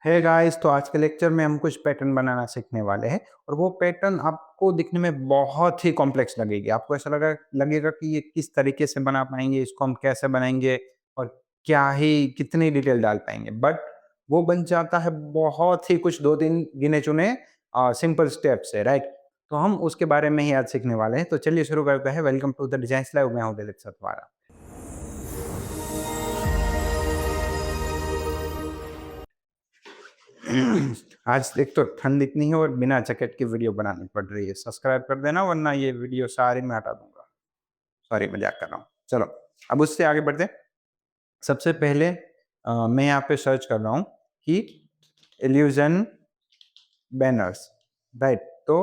है गाइस, तो आज के लेक्चर में हम कुछ पैटर्न बनाना सीखने वाले हैं और वो पैटर्न आपको दिखने में बहुत ही कॉम्प्लेक्स लगेगी। आपको ऐसा लगेगा कि ये किस तरीके से बना पाएंगे, इसको हम कैसे बनाएंगे और क्या ही कितनी डिटेल डाल पाएंगे। बट वो बन जाता है बहुत ही कुछ 2-3 गिने चुने सिंपल स्टेप से, राइट। तो हम उसके बारे में ही आज सीखने वाले हैं। तो चलिए शुरू करते हैं। Welcome to the design live. मैं हूं दिलीप सतवारा। आज एक तो ठंड इतनी है और बिना जैकेट की वीडियो बनानी पड़ रही है। सब्सक्राइब कर देना वरना ये वीडियो सारी मैं हटा दूंगा। सॉरी, मजाक कर रहा हूँ। चलो, अब उससे आगे बढ़ते हैं। सबसे पहले मैं यहाँ पे सर्च कर रहा हूँ कि इल्यूजन बैनर्स, राइट। तो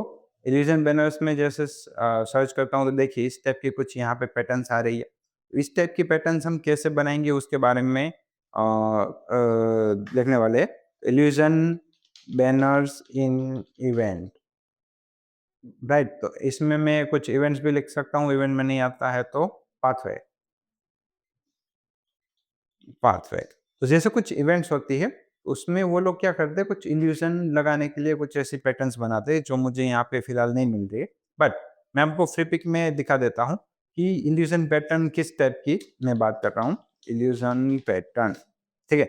इल्यूजन बैनर्स में जैसे सर्च करता हूँ तो देखिए इस टाइप की कुछ यहाँ पे पैटर्न्स आ रही है। इस टाइप की पैटर्न्स हम कैसे बनाएंगे उसके बारे में देखने वाले। इल्यूजन बैनर्स इन इवेंट, राइट। तो इसमें मैं कुछ इवेंट्स भी लिख सकता हूँ। इवेंट में नहीं आता है तो पाथवे। पाथवे तो जैसे कुछ इवेंट्स होती है उसमें वो लोग क्या करते हैं, कुछ इल्यूजन लगाने के लिए कुछ ऐसी पैटर्न्स बनाते हैं जो मुझे यहाँ पे फिलहाल नहीं मिल रही है। बट मैं आपको फ्री पिक में दिखा देता हूँ कि इल्यूजन पैटर्न किस टाइप की मैं बात कर रहा हूँ। इल्यूजन पैटर्न, ठीक है।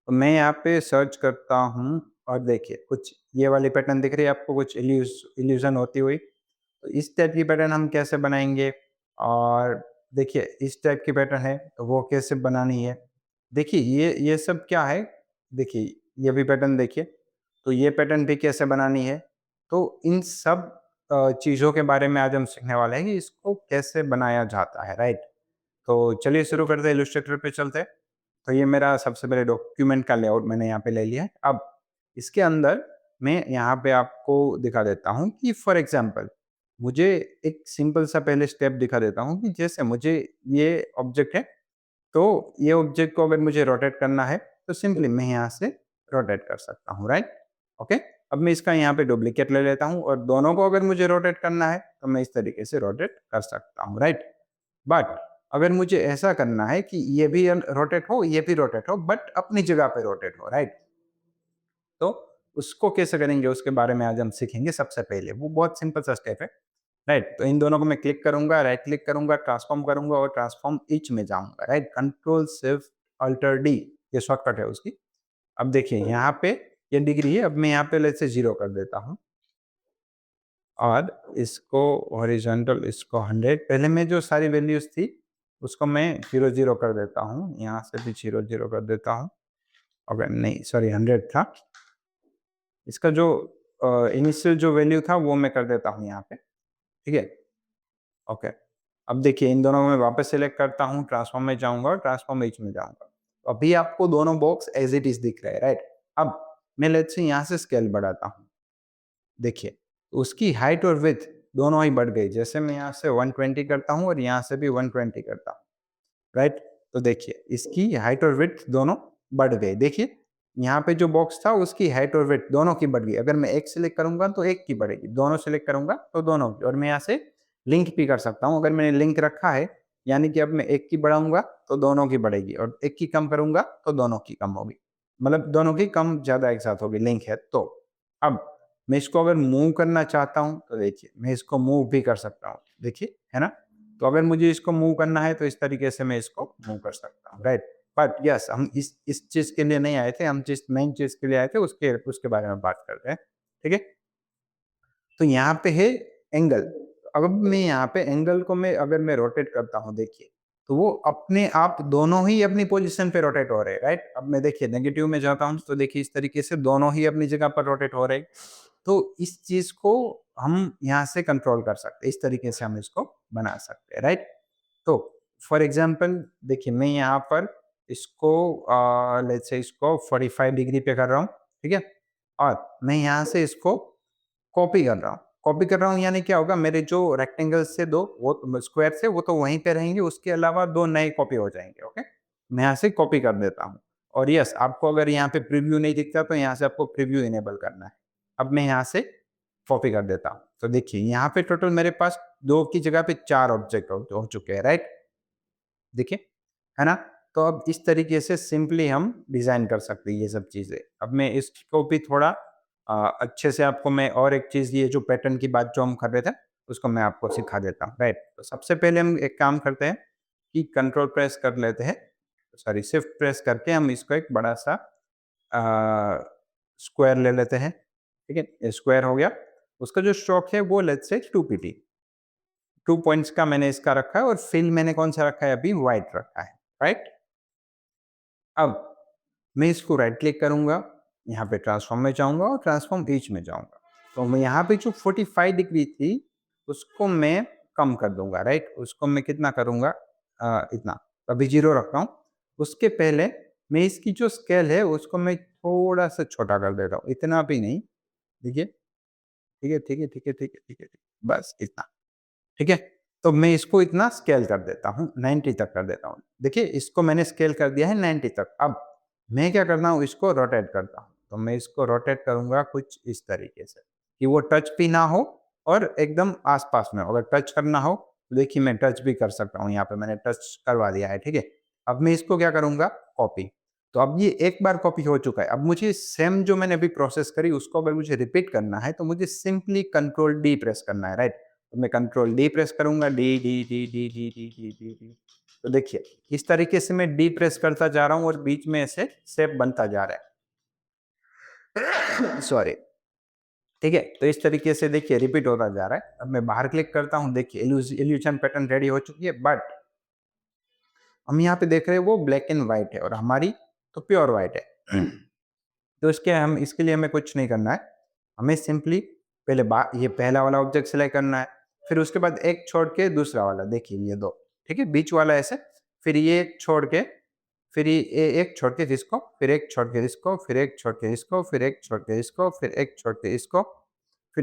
तो मैं यहाँ पे सर्च करता हूँ और देखिए कुछ ये वाली पैटर्न दिख रही है आपको, कुछ इल्यूजन होती हुई। तो इस टाइप की पैटर्न हम कैसे बनाएंगे, और देखिए इस टाइप की पैटर्न है तो वो कैसे बनानी है। देखिए ये सब क्या है, देखिए ये भी पैटर्न देखिए, तो ये पैटर्न भी कैसे बनानी है। तो इन सब चीज़ों के बारे में आज हम सीखने वाले हैं कि इसको कैसे बनाया जाता है, राइट। तो चलिए शुरू करते हैं, इलस्ट्रेटर पे चलते हैं। तो ये मेरा सबसे पहले डॉक्यूमेंट का लेआउट मैंने यहाँ पे ले लिया है। अब इसके अंदर मैं यहाँ पे आपको दिखा देता हूँ कि फॉर एग्जांपल मुझे एक सिंपल सा पहले स्टेप दिखा देता हूँ कि जैसे मुझे ये ऑब्जेक्ट है, तो ये ऑब्जेक्ट को अगर मुझे रोटेट करना है तो सिंपली मैं यहाँ से रोटेट कर सकता हूँ, राइट। ओके, अब मैं इसका यहाँ पे डुप्लीकेट ले लेता हूँ और दोनों को अगर मुझे रोटेट करना है तो मैं इस तरीके से रोटेट कर सकता हूँ, राइट। बट अगर मुझे ऐसा करना है कि ये भी रोटेट हो, ये भी रोटेट हो, बट अपनी जगह पे रोटेट हो, राइट। तो उसको कैसे करेंगे उसके बारे में आज हम सीखेंगे। सबसे पहले वो बहुत सिंपल सा स्टेप है, राइट। तो इन दोनों को मैं क्लिक करूंगा, राइट क्लिक करूंगा, ट्रांसफॉर्म करूंगा और ट्रांसफॉर्म ईच में जाऊंगा, right. Control shift alter D, ये शॉर्टकट है उसकी। अब देखिए यहाँ पे ये डिग्री है, अब मैं यहाँ पे लेट्स से 0 कर देता हूँ और इसको हॉरिजॉन्टल, इसको 100। पहले में जो सारी वैल्यूज थी उसको मैं 0 कर देता हूँ, यहाँ से भी 0 कर देता हूँ। अगर नहीं, सॉरी 100 था। इसका जो इनिशियल जो वैल्यू था वो मैं कर देता हूँ यहाँ पे, ठीक है। ओके, अब देखिए इन दोनों में वापस सेलेक्ट करता हूँ, ट्रांसफॉर्म में जाऊंगा और ट्रांसफॉर्म एच में जाऊंगा। तो अभी आपको दोनों बॉक्स एज इट इज दिख रहे हैं, राइट। अब मैं लेट्स से यहाँ से स्केल बढ़ाता हूँ। देखिए उसकी हाइट और विड्थ दोनों ही बढ़ गई। जैसे मैं यहाँ से 120 करता हूँ और यहाँ से भी 120 करता हूँ, राइट। तो देखिए इसकी हाइट और विड्थ दोनों बढ़ गई। देखिए यहाँ पे जो बॉक्स था उसकी हाइट और विड्थ दोनों की बढ़ गई। अगर मैं एक सिलेक्ट करूंगा तो एक की बढ़ेगी, दोनों सिलेक्ट करूंगा तो दोनों की। और मैं यहाँ से लिंक भी कर सकता हूँ। अगर मैंने लिंक रखा है यानी कि अब मैं एक की बढ़ाऊंगा तो दोनों की बढ़ेगी और एक की कम करूंगा तो दोनों की कम होगी, मतलब दोनों की कम ज्यादा एक साथ होगी, लिंक है तो। अब मैं इसको अगर मूव करना चाहता हूँ तो देखिए मैं इसको मूव भी कर सकता हूँ, देखिए है ना। तो अगर मुझे इसको मूव करना है तो इस तरीके से मैं इसको मूव कर सकता हूँ, राइट। बट यस, हम इस चीज के लिए नहीं आए थे, हम जिस मेन चीज के लिए आए थे उसके उसके बारे में बात करते हैं, ठीक है। तो यहाँ पे है एंगल। अब मैं यहाँ पे एंगल को मैं अगर मैं रोटेट करता हूँ, देखिए तो वो अपने आप दोनों ही अपनी पोजीशन पे रोटेट हो रहे हैं, राइट। अब मैं देखिए नेगेटिव में जाता हूँ तो देखिए इस तरीके से दोनों ही अपनी जगह पर रोटेट हो रहे हैं। तो इस चीज को हम यहाँ से कंट्रोल कर सकते हैं, इस तरीके से हम इसको बना सकते हैं, राइट। तो फॉर एग्जाम्पल देखिए मैं यहाँ पर इसको लेट्स से इसको 45 डिग्री पे कर रहा हूँ, ठीक है। और मैं यहाँ से इसको कॉपी कर रहा हूँ। कॉपी कर रहा हूँ यानी क्या होगा, मेरे जो रेक्टेंगल से दो वो स्क्वायर से वो तो वहीं पे रहेंगे, उसके अलावा दो नए कॉपी हो जाएंगे। ओके, मैं यहाँ से कॉपी कर देता हूँ। और यस, आपको अगर यहाँ पे प्रीव्यू नहीं दिखता तो यहाँ से आपको प्रीव्यू इनेबल करना है। अब मैं यहाँ से कॉपी कर देता हूँ। तो देखिए यहाँ पे टोटल मेरे पास 2 की जगह पे 4 ऑब्जेक्ट हो चुके हैं, राइट। देखिए है ना। तो अब इस तरीके से सिंपली हम डिज़ाइन कर सकते हैं ये सब चीज़ें। अब मैं इसको भी थोड़ा अच्छे से आपको मैं और एक चीज़ ये जो पैटर्न की बात जो हम कर रहे थे, उसको मैं आपको सिखा देता हूँ, राइट? तो सबसे पहले हम एक काम करते हैं कि कंट्रोल प्रेस कर लेते हैं, सॉरी शिफ्ट प्रेस करके हम इसको एक बड़ा-सा स्क्वायर ले लेते हैं, ठीक है? ये स्क्वायर हो गया। उसका जो स्ट्रोक है वो लेट्स से 2 पीटी, 2 पॉइंट्स का मैंने इसका रखा है और फिल मैंने कौन-सा रखा है अभी व्हाइट रखा है, राइट? अब मैं इसको राइट क्लिक करूँगा, यहाँ पे ट्रांसफॉर्म में जाऊँगा और ट्रांसफॉर्म ईच में जाऊँगा। तो मैं यहाँ पे जो 45 डिग्री थी, उसको मैं कम कर दूँगा, राइट? उसको मैं कितना करूँगा इतना, अभी 0 रखता हूँ। उसके पहले मैं इसकी जो स्केल है, उसको मैं थोड़ा-सा छोटा कर देता हूँ, इतना भी नहीं, देखिए, ठीक है, ठीक है, ठीक है, ठीक है, ठीक है, ठीक है, बस इतना। ठीक है? तो मैं इसको इतना स्केल कर देता हूँ, 90 तक कर देता हूँ। देखिए, इसको मैंने स्केल कर दिया है 90 तक। अब मैं क्या करता हूँ, इसको रोटेट करता हूँ। तो मैं इसको रोटेट करूँगा कुछ इस तरीके से कि वो टच भी ना हो और एकदम आस-पास में हो। अगर टच करना हो, तो देखिए मैं टच भी कर सकता हूँ। यहाँ पे मैंने टच करवा दिया है, ठीक है? अब मैं इसको क्या करूँगा, कॉपी। तो अब ये एक बार कॉपी हो चुका है। अब मुझे सेम जो मैंने अभी प्रोसेस करी, उसको अगर मुझे रिपीट करना है, तो मुझे सिंपली कंट्रोल डी प्रेस करना है, राइट? तो मैं कंट्रोल डी प्रेस करूँगा, D, D, D, D, D, D, D, D, D. तो देखिए, इस तरीके से मैं डी प्रेस करता जा रहा हूँ और बीच में ऐसे शेप बनता जा रहा है। सॉरी, ठीक है? तो इस तरीके से देखिए रिपीट होता जा रहा है। अब मैं बाहर क्लिक करता हूँ, देखिए इल्यूशन पैटर्न रेडी हो चुकी है, बट हम यहाँ पे देख रहे हैं वो ब्लैक एंड व्हाइट है और हमारी तो प्योर व्हाइट है। तो इसके लिए हमें कुछ नहीं करना है। हमें सिंपली पहले ये पहला वाला ऑब्जेक्ट सिलेक्ट करना है, फिर उसके बाद एक छोड़ के दूसरा वाला, देखिए ये 2, ठीक है? बीच वाला ऐसे, फिर ये छोड़ के, फिर ये एक छोड़ के इसको, फिर एक छोड़ के इसको, फिर एक छोड़ के इसको, फिर एक छोड़ के इसको, फिर एक छोड़ के इसको, फिर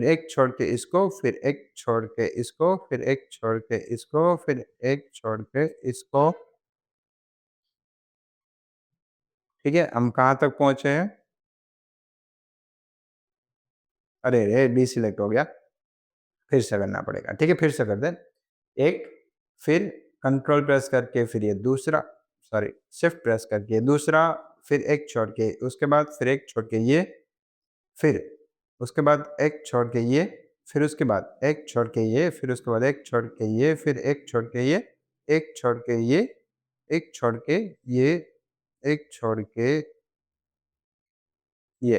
एक छोड़ के इसको, फिर एक छोड़ के इसको, फिर एक छोड़ के इसको, फिर एक छोड़ के इसको, ठीक है? हम कहाँ तक पहुँचे हैं? अरे रे! डीसेलेक्ट हो गया। फिर से करना पड़ेगा, ठीक है? फिर से कर दें। एक, फिर कंट्रोल प्रेस करके फिर ये दूसरा, सॉरी शिफ्ट प्रेस करके दूसरा, फिर एक छोड़ के उसके बाद फिर एक छोड़ के ये, फिर उसके बाद एक छोड़ के ये, फिर उसके बाद एक छोड़ के ये, फिर उसके बाद एक छोड़ के ये, फिर एक छोड़ के ये, एक छोड़ के ये, एक छोड़ के ये, एक छोड़ के ये।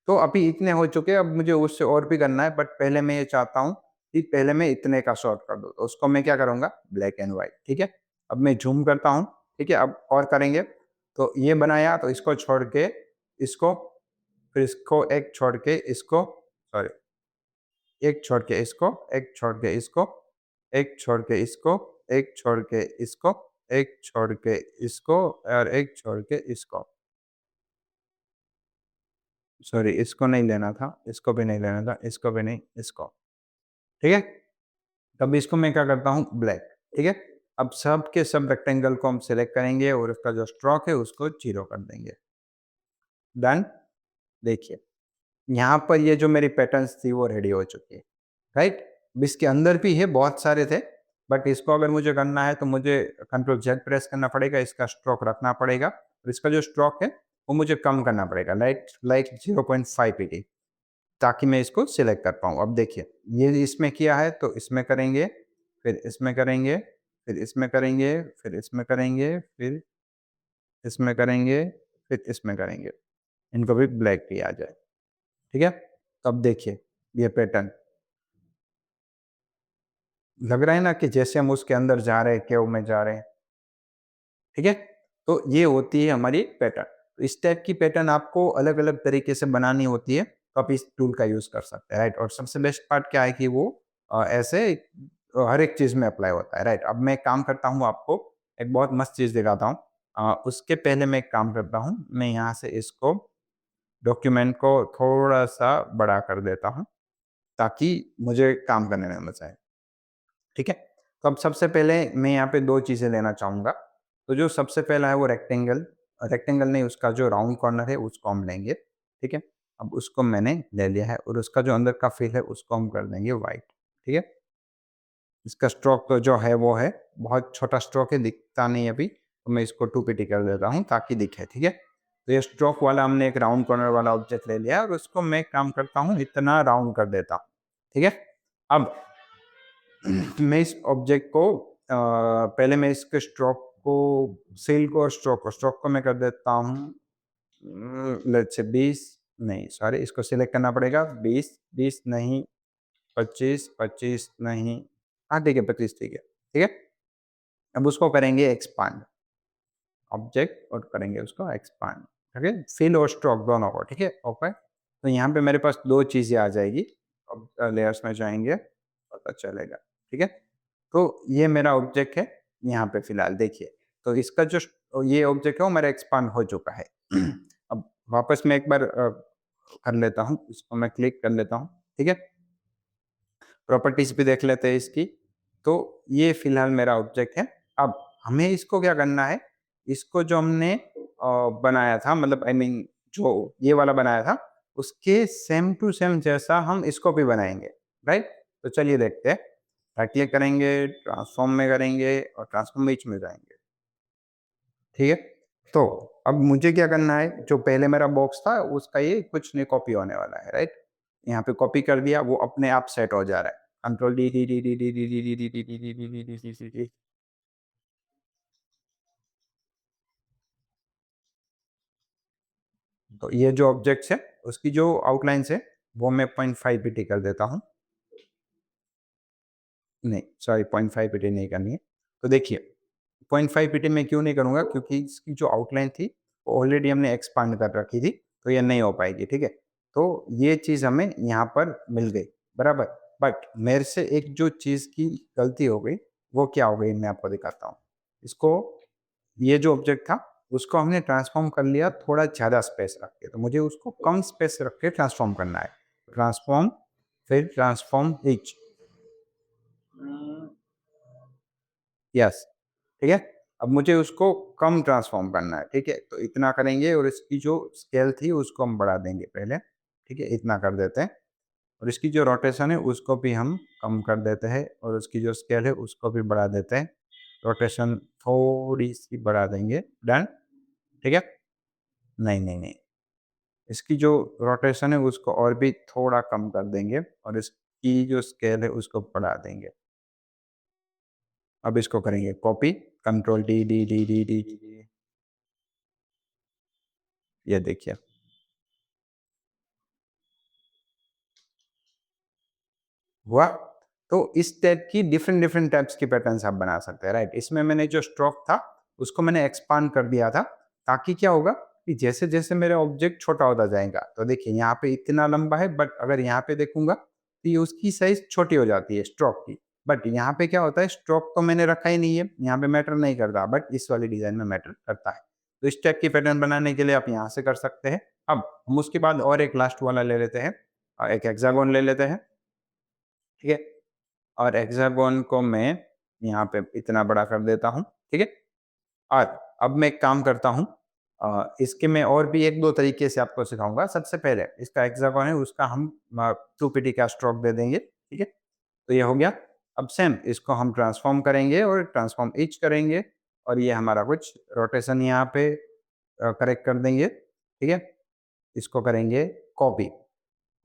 तो अभी इतने हो चुके हैं, अब मुझे उससे और भी करना है, बट पहले मैं ये चाहता हूँ कि पहले मैं इतने का शॉर्ट कर दूँ। तो उसको मैं क्या करूँगा, ब्लैक एंड व्हाइट, ठीक है? अब मैं ज़ूम करता हूँ, ठीक है? अब और करेंगे। तो ये बनाया, तो इसको छोड़ के इसको, फिर इसको एक छोड़ के इसको, सॉरी एक छोड़ के इसको, एक छोड़ के इसको, एक छोड़ के इसको, एक छोड़ के इसको, एक छोड़ के इसको और एक छोड़ के इसको। सॉरी इसको नहीं लेना था, इसको भी नहीं लेना था, इसको भी नहीं, इसको। ठीक है? तब इसको मैं क्या करता हूँ, ब्लैक, ठीक है? अब सब के सब रेक्टेंगल को हम सिलेक्ट करेंगे और उसका जो स्ट्रोक है उसको 0 कर देंगे। डन? देखिए, यहाँ पर ये जो मेरी पैटर्न्स थी वो रेडी हो चुकी है, राइट? अब इसके अंदर भी है, बहुत सारे थे, बट इसको अगर मुझे करना है तो मुझे कंट्रोल Z प्रेस करना पड़ेगा, इसका स्ट्रोक रखना पड़ेगा और इसका जो स्ट्रोक है वो मुझे कम करना पड़ेगा, लाइक 0.5 पीटी, ताकि मैं इसको सिलेक्ट कर पाऊँ। अब देखिए, ये इसमें किया है तो इसमें करेंगे, फिर इसमें करेंगे, फिर इसमें करेंगे, फिर इसमें करेंगे, फिर इसमें करेंगे, फिर इसमें करेंगे। इनको भी ब्लैक भी आ जाए, ठीक है? तो अब देखिए, ये पैटर्न लग रहा है ना कि जैसे हम उसके अंदर जा रहे हैं, केव में जा रहे हैं, ठीक है? तो ये होती है हमारी पैटर्न। तो इस टाइप की पैटर्न आपको अलग-अलग तरीके से बनानी होती है, तो आप इस टूल का यूज़ कर सकते हैं, राइट? और सबसे बेस्ट पार्ट क्या है कि वो ऐसे हर एक चीज़ में अप्लाई होता है, राइट? अब मैं एक काम करता हूँ, आपको एक बहुत मस्त चीज़ दिखाता हूँ। उसके पहले मैं एक काम करता हूँ, मैं यहाँ से इसको डॉक्यूमेंट को थोड़ा-सा बड़ा कर देता हूँ, ताकि मुझे काम करने में मज़ा आए। ठीक है? तो अब सबसे पहले मैं यहाँ पे 2 चीज़ें लेना चाहूँगा। तो जो सबसे पहला है वो रेक्टेंगल, रेक्टेंगल नहीं, उसका जो राउंड कॉर्नर है उसको हम लेंगे, ठीक है? अब उसको मैंने ले लिया है और उसका जो अंदर का फिल है उसको हम कर देंगे व्हाइट, ठीक है? इसका स्ट्रोक जो है वो है, बहुत छोटा स्ट्रोक है, दिखता नहीं अभी, तो मैं इसको 2pt कर देता हूँ ताकि दिखे, ठीक है। तो ये स्ट्रोक वाला हमने एक राउंड कॉर्नर वाला ऑब्जेक्ट ले लिया और उसको मैं काम करता हूँ इतना राउंड कर देता हूँ, ठीक है। अब मैं इस ऑब्जेक्ट को पहले मैं इसके स्ट्रोक को सेल को और स्ट्रोक को मैं कर देता हूँ लेट्स से 20 नहीं सॉरी इसको सिलेक्ट करना पड़ेगा 20 नहीं 25 नहीं हाँ ठीक है 25 ठीक है, ठीक है। अब उसको करेंगे एक्सपांड ऑब्जेक्ट और करेंगे उसको एक्सपांड, ठीक है, फिल और स्ट्रोक दोनों को, ठीक है, ओके। तो यहाँ पे मेरे पास दो चीज़ें आ जाएगी। अब लेयर्स में जाएंगे पता चलेगा, ठीक है। तो ये मेरा ऑब्जेक्ट है यहाँ पे फिलहाल देखिए। तो इसका जो ये ऑब्जेक्ट है वो मेरा एक्सपांड हो चुका है। अब वापस मैं एक बार कर लेता हूँ, इसको मैं क्लिक कर लेता हूँ, ठीक है। प्रॉपर्टीज भी देख लेते हैं इसकी। तो ये फिलहाल मेरा ऑब्जेक्ट है। अब हमें इसको क्या करना है, इसको जो हमने बनाया था मतलब आई मीन जो ये वाला बनाया था उसके सेम टू सेम जैसा हम इसको भी बनाएंगे, राइट। तो चलिए देखते हैं। राइट क्लिक करेंगे, ट्रांसफॉर्म में करेंगे और ट्रांसफॉर्म बीच में जाएंगे, ठीक है। तो अब मुझे क्या करना है, जो पहले मेरा बॉक्स था उसका ये कुछ नहीं कॉपी होने वाला है, राइट। यहाँ पे कॉपी कर दिया, वो अपने आप सेट हो जा रहा है। Control D D D D D D D D D D D D D D D D D. तो ये जो ऑब्जेक्ट्स है उसकी जो आउटलाइंस है वो मैं 0.5 पीटी कर देता हूँ। नहीं सॉरी 0.5 पीटी नहीं करनी है। तो देखिए 0.5 पीटी में क्यों नहीं करूँगा, क्योंकि इसकी जो आउटलाइन थी वो ऑलरेडी हमने एक्सपांड कर रखी थी, तो ये नहीं हो पाएगी, ठीक है। तो ये चीज़ हमें यहाँ पर मिल गई, बराबर। बट मेरे से एक जो चीज़ की गलती हो गई वो क्या हो गई मैं आपको दिखाता हूँ। इसको ये जो ऑब्जेक्ट था उसको हमने ट्रांसफॉर्म कर लिया थोड़ा ज़्यादा स्पेस रख के, तो मुझे उसको कम स्पेस रख के ट्रांसफॉर्म करना है। ट्रांसफॉर्म फिर ट्रांसफॉर्म इच, यस, ठीक है। अब मुझे उसको कम ट्रांसफॉर्म करना है, ठीक है। तो इतना करेंगे और इसकी जो स्केल थी उसको हम बढ़ा देंगे पहले, ठीक है, इतना कर देते हैं। और इसकी जो रोटेशन है उसको भी हम कम कर देते हैं और उसकी जो स्केल है उसको भी बढ़ा देते हैं। रोटेशन थोड़ी सी बढ़ा देंगे, डन, ठीक है। नहीं नहीं नहीं, इसकी जो रोटेशन है उसको और भी थोड़ा कम कर देंगे और इसकी जो स्केल है उसको बढ़ा देंगे। अब इसको करेंगे copy, control D D D D D D D, ये देखिए हुआ। तो इस टाइप की डिफरेंट डिफरेंट टाइप्स की पैटर्न्स आप बना सकते हैं, राइट। इसमें मैंने जो स्ट्रोक था उसको मैंने एक्सपांड कर दिया था ताकि क्या होगा कि जैसे जैसे मेरा ऑब्जेक्ट छोटा होता जाएगा, तो देखिए यहाँ पे इतना लंबा है बट अगर यहाँ पे देखूंगा तो ये उसकी साइज छोटी हो जाती है स्ट्रोक की। बट यहाँ पे क्या होता है, स्ट्रोक तो मैंने रखा ही नहीं है, यहाँ पे मैटर नहीं करता, बट इस वाली डिजाइन में मैटर करता है। तो इस टाइप की पैटर्न बनाने के लिए आप यहाँ से कर सकते हैं। अब हम उसके बाद और एक लास्ट वाला ले लेते हैं, एक हेक्सागोन ले लेते हैं, ठीक है। और हेक्सागोन को मैं यहाँ पे इतना बड़ा कर देता हूँ, ठीक है। और अब मैं एक काम करता हूँ, इसके मैं और भी एक दो तरीके से आपको सिखाऊंगा। सबसे पहले इसका हेक्सागोन है उसका हम 2pt का स्ट्रोक दे देंगे, ठीक है। तो ये हो गया। अब सेम इसको हम ट्रांसफॉर्म करेंगे और ट्रांसफॉर्म इच करेंगे और ये हमारा कुछ रोटेशन यहाँ पे करेक्ट कर देंगे, ठीक है। इसको करेंगे कॉपी।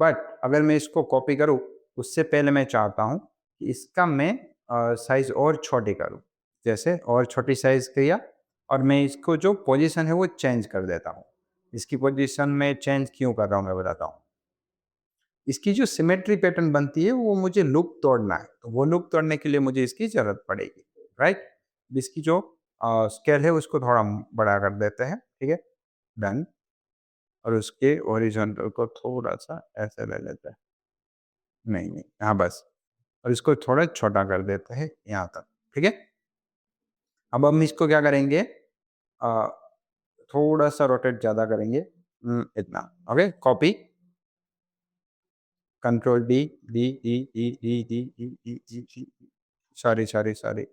बट अगर मैं इसको कॉपी करूँ उससे पहले मैं चाहता हूँ कि इसका मैं साइज़ और छोटी करूँ। जैसे और छोटी साइज़ किया और मैं इसको जो पोजीशन है वो चेंज कर देता हूँ। इसकी पोजीशन में चेंज क्यों कर रहा हूँ मैं बताता हूँ। इसकी जो सिमेट्री पैटर्न बनती है वो मुझे लूप तोड़ना है, तो वो लूप तोड़ने के लिए मुझे इसकी ज़रूरत पड़ेगी, राइट। इसकी जो स्केल है उसको थोड़ा बड़ा कर देते हैं, ठीक है, डन। और उसके हॉरिजॉन्टल को थोड़ा-सा ऐसे ले लेते हैं। नहीं, नहीं, हाँ बस। और इसको थोड़ा छोटा कर देते हैं यहाँ तक, ठीक है। अब हम इसको क्या करेंगे, अ, थोड़ा-सा रोटेट ज़्यादा करेंगे, इतना, okay, copy, control D, D, D, D, D, D, D, D, D, D, sorry, sorry, sorry,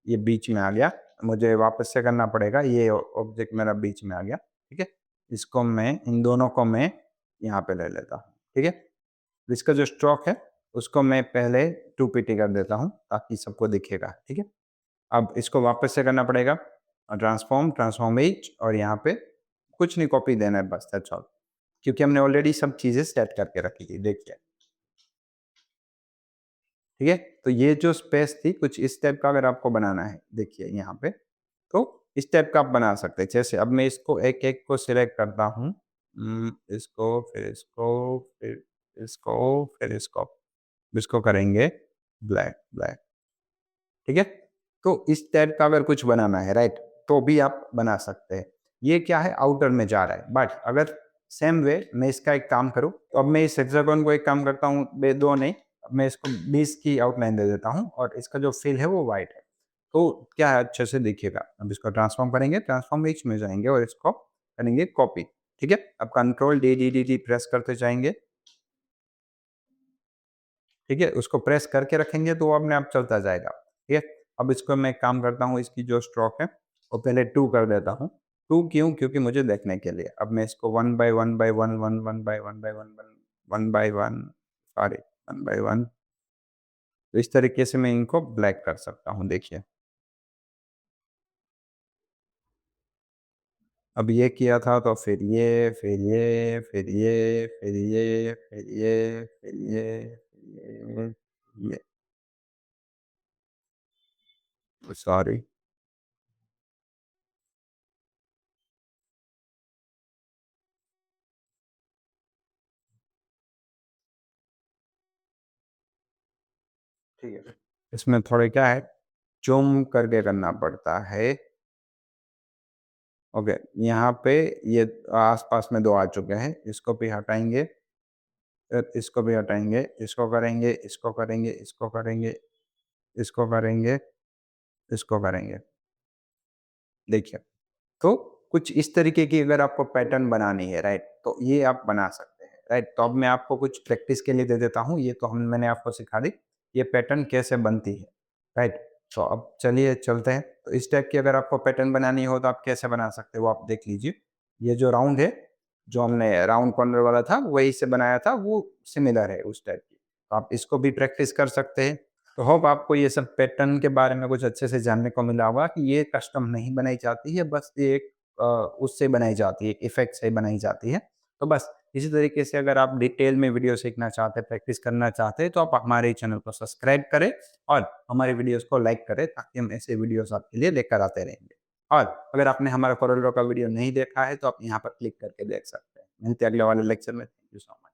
ये बीच में आ गया। मुझे वापस से करना पड़ेगा, ये ऑब्जेक्ट मेरा बीच में आ गया, ठीक है। इसको मैं इन दोनों को मैं यहाँ पे ले लेता हूँ, ठीक है। इसका जो स्ट्रोक है उसको मैं पहले 2pt कर देता हूँ ताकि सबको दिखेगा, ठीक है। अब इसको वापस से करना पड़ेगा, ट्रांसफॉर्म, ट्रांसफॉर्म एज और यहाँ पे कुछ नहीं कॉपी देना है बस दैट्स ऑल। क्योंकि हमने ऑलरेडी सब चीज़ें सेट करके रखी थी देखिए। ठीक है? तो ये जो स्पेस थी कुछ इस टाइप का अगर आपको बनाना है देखिए यहाँ पे, तो इस टाइप का आप बना सकते हैं। जैसे अब मैं इसको एक-एक को सिलेक्ट करता हूँ। इसको, फिर इसको, फिर इसको, फिर इसको। इसको करेंगे ब्लैक, ब्लैक। ठीक है? तो इस टाइप का अगर कुछ बनाना है राइट, तो भी आप बना सकते हैं। ये क्या है आउटर में जा रहा है, बट अगर सेम वे मैं इसका एक काम करूँ, तो अब मैं इस हेक्सागोन को एक काम करता हूँ, बे 2 नहीं, अब मैं इसको 20 की आउटलाइन दे देता हूँ और इसका जो फिल है वो व्हाइट है। तो क्या है अच्छे से दिखेगा। अब इसको ट्रांसफॉर्म करेंगे, ट्रांसफॉर्म एज में जाएँगे और इसको करेंगे कॉपी। ठीक है? अब control D, D, D, D press करते जाएँगे। ठीक है? उसको प्रेस करके रखेंगे तो वो अपने आप चलता जाएगा। ठीक है? अब इसको मैं एक काम करता हूँ, इसकी जो स्ट्रोक है वो पहले 2 कर देता हूँ। 2 क्यों? क्योंकि मुझे देखने के लिए। अब मैं इसको 1 by 1 by 1 1 1 by 1 by 1 1 by 1 sorry 1 by 1 तो इस तरीके से मैं इनको ब्लैक कर सकता हूँ देखिए। अब ये किया था तो फिर ये, फिर ये, फिर ये, फिर ये, फिर ये, फिर ये, फिर ये सॉरी। ठीक है। इसमें थोड़े क्या है, ज़ूम करके करना पड़ता है। ओके, यहाँ पे ये आस-पास में 2 आ चुके हैं, इसको भी हटाएँगे, इसको भी हटाएँगे, इसको करेंगे, इसको करेंगे, इसको करेंगे, इसको करेंगे, इसको करेंगे। देखिए, तो कुछ इस तरीके की अगर आपको पैटर्न बनानी है, राइट? तो ये आप बना सकते हैं, राइट? तो अब मैं आपको कुछ प्रैक्टिस के लिए दे देता हूँ, ये तो हम मैंने आपको सिखा दी, ये पैटर्न कैसे बनती है, राइट? तो अब चलिए चलते हैं। तो इस टाइप की अगर आपको पैटर्न बनानी हो तो आप कैसे बना सकते हो, वो आप देख लीजिए। ये जो राउंड है, जो हमने राउंड कॉर्नर वाला था, वहीं से बनाया था, वो सिमिलर है उस टाइप की। तो आप इसको भी प्रैक्टिस कर सकते हैं। तो होप आपको ये सब पैटर्न के बारे में कुछ अच्छे से जानने को मिला होगा कि ये कस्टम नहीं बनाई जाती है, बस ये एक उससे बनाई जाती है, एक इफ़ेक्ट से बनाई जाती है। तो बस इसी तरीके से अगर आप डिटेल में वीडियो सीखना चाहते हैं, प्रैक्टिस करना चाहते हैं, तो आप हमारे चैनल को सब्सक्राइब करें और हमारे वीडियोज़ को लाइक करें ताकि हम ऐसे वीडियोज़ आपके लिए लेकर आते रहेंगे। और अगर आपने हमारा कोरोलड्रॉ का वीडियो नहीं देखा है, तो आप यहाँ पर क्लिक करके देख सकते हैं। मिलते हैं अगले वाले लेक्चर में। Thank you so much.